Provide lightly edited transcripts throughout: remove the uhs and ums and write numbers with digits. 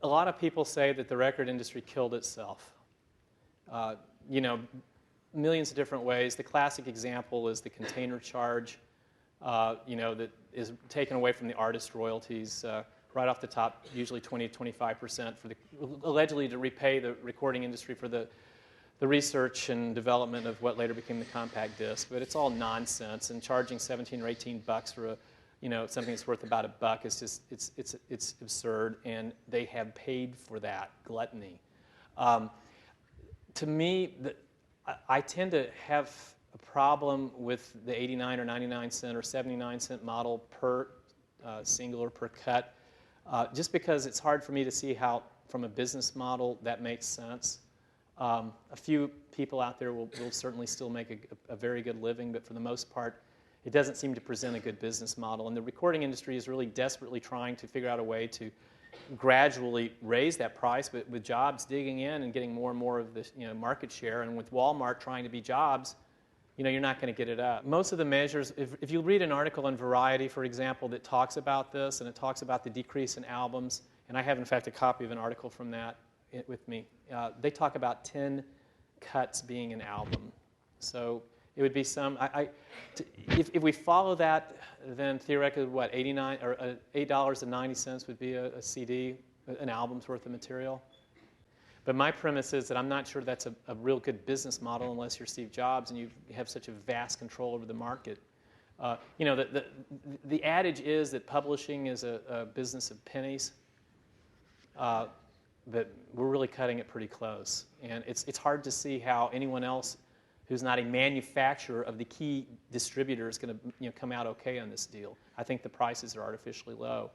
A lot of people say that the record industry killed itself. You know, millions of different ways. The classic example is the container charge, you know, that is taken away from the artist royalties right off the top, usually 20 to 25% for the, allegedly to repay the recording industry for the research and development of what later became the compact disc. But it's all nonsense, and charging 17 or 18 bucks for a, you know, something that's worth about $1 is just, it's absurd, and they have paid for that gluttony. To me, I tend to have a problem with the 89 or 99 cent or 79 cent model per single or per cut, just because it's hard for me to see how, from a business model, that makes sense. A few people out there will certainly still make a very good living, but for the most part, it doesn't seem to present a good business model. And the recording industry is really desperately trying to figure out a way to gradually raise that price, but with Jobs digging in and getting more and more of the, you know, market share, and with Walmart trying to be Jobs, you know, you're not going to get it up. Most of the measures, if you read an article in Variety, for example, that talks about this, and it talks about the decrease in albums, and I have, in fact, a copy of an article from that with me. They talk about 10 cuts being an album. So it would be some, if we follow that, then theoretically, what, $8.90 would be a CD, an album's worth of material. But my premise is that I'm not sure that's a real good business model unless you're Steve Jobs and you have such a vast control over the market. You know, the adage is that publishing is a business of pennies, but we're really cutting it pretty close. And it's hard to see how anyone else who's not a manufacturer of the key distributor is going to, you know, come out okay on this deal. I think the prices are artificially low.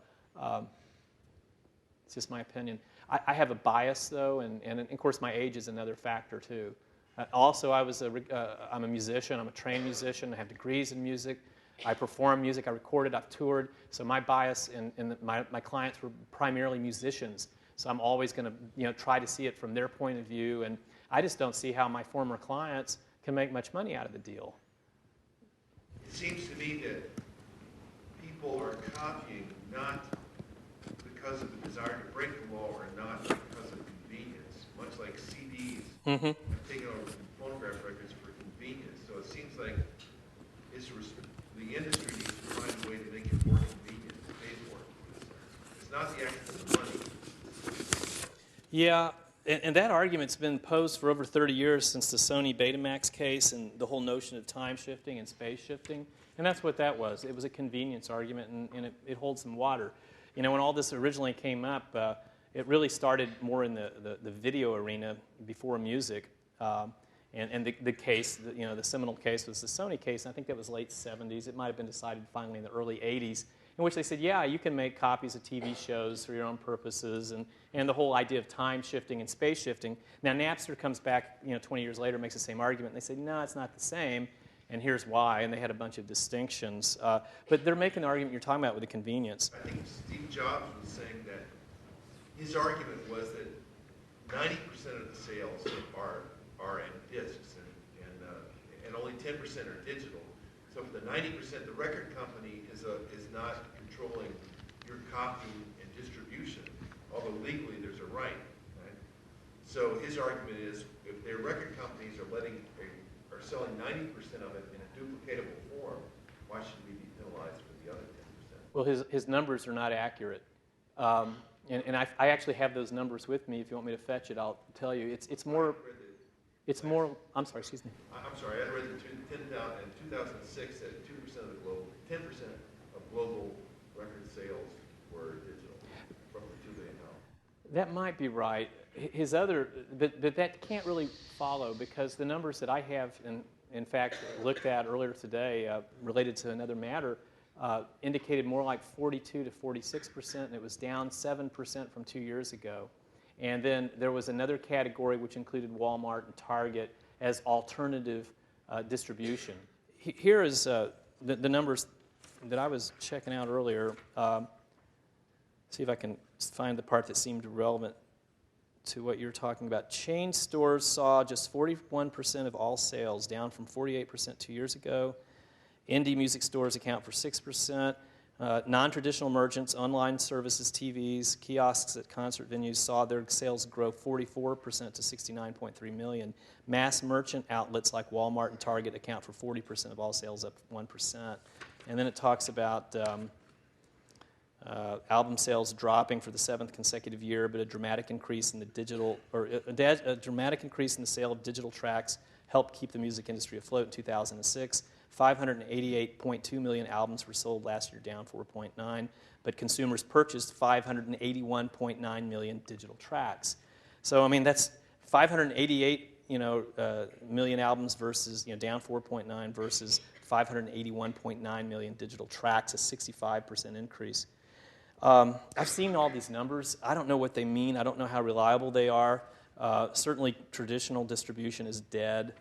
It's just my opinion. I have a bias, though, and of course my age is another factor, too. Also, I'm a musician. I'm a trained musician. I have degrees in music. I perform music. I recorded. I've toured. So my bias and my clients were primarily musicians. So I'm always going to, you know, try to see it from their point of view. And I just don't see how my former clients can make much money out of the deal. It seems to me that people are copying not because of the desire to break the law or not because of convenience, much like CDs have taken over phonograph records for convenience. So it seems like the industry needs to find a way to make it more convenient to pay for it. It's not the access of money. Yeah, and that argument's been posed for over 30 years since the Sony Betamax case and the whole notion of time shifting and space shifting. And that's what that was. It was a convenience argument, and it holds some water. You know, when all this originally came up, it really started more in the video arena before music. And the case, you know, the seminal case was the Sony case, and I think that was late 70s. It might have been decided finally in the early 80s, in which they said, yeah, you can make copies of TV shows for your own purposes, and the whole idea of time shifting and space shifting. Now, Napster comes back, you know, 20 years later, makes the same argument, and they say, no, it's not the same, and here's why, and they had a bunch of distinctions. But they're making the argument you're talking about with the convenience. I think Steve Jobs was saying that his argument was that 90% of the sales are in discs, and only 10% are digital. So for the 90%, the record company is not controlling your copying and distribution, although legally there's a right. So his argument is, if their record companies are selling 90% of it in a duplicatable form, why should we be penalized for the other 10%? Well, his numbers are not accurate. And I actually have those numbers with me. If you want me to fetch it, I'll tell you. It's more. I'm sorry, excuse me. I'm sorry, I read in 2006 that 10% of global record sales were digital, roughly $2 billion. That might be right. His other, but that can't really follow, because the numbers that I have, in fact, looked at earlier today, related to another matter, indicated more like 42 to 46%, and it was down 7% from 2 years ago. And then there was another category which included Walmart and Target as alternative distribution. Here is the numbers that I was checking out earlier. See if I can find the part that seemed relevant to what you're talking about. Chain stores saw just 41% of all sales, down from 48% 2 years ago. Indie music stores account for 6%. Non-traditional merchants, online services, TVs, kiosks at concert venues saw their sales grow 44% to 69.3 million. Mass merchant outlets like Walmart and Target account for 40% of all sales, up 1%. And then it talks about album sales dropping for the 7th consecutive year, but a dramatic increase in the dramatic increase in the sale of digital tracks helped keep the music industry afloat in 2006. 588.2 million albums were sold last year, down 4.9, but consumers purchased 581.9 million digital tracks. So, I mean, that's 588, million albums versus, down 4.9 versus 581.9 million digital tracks, a 65% increase. I've seen all these numbers. I don't know what they mean. I don't know how reliable they are. Certainly, traditional distribution is dead.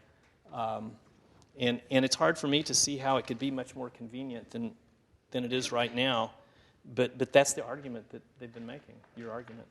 And it's hard for me to see how it could be much more convenient than it is right now. But that's the argument that they've been making, your argument.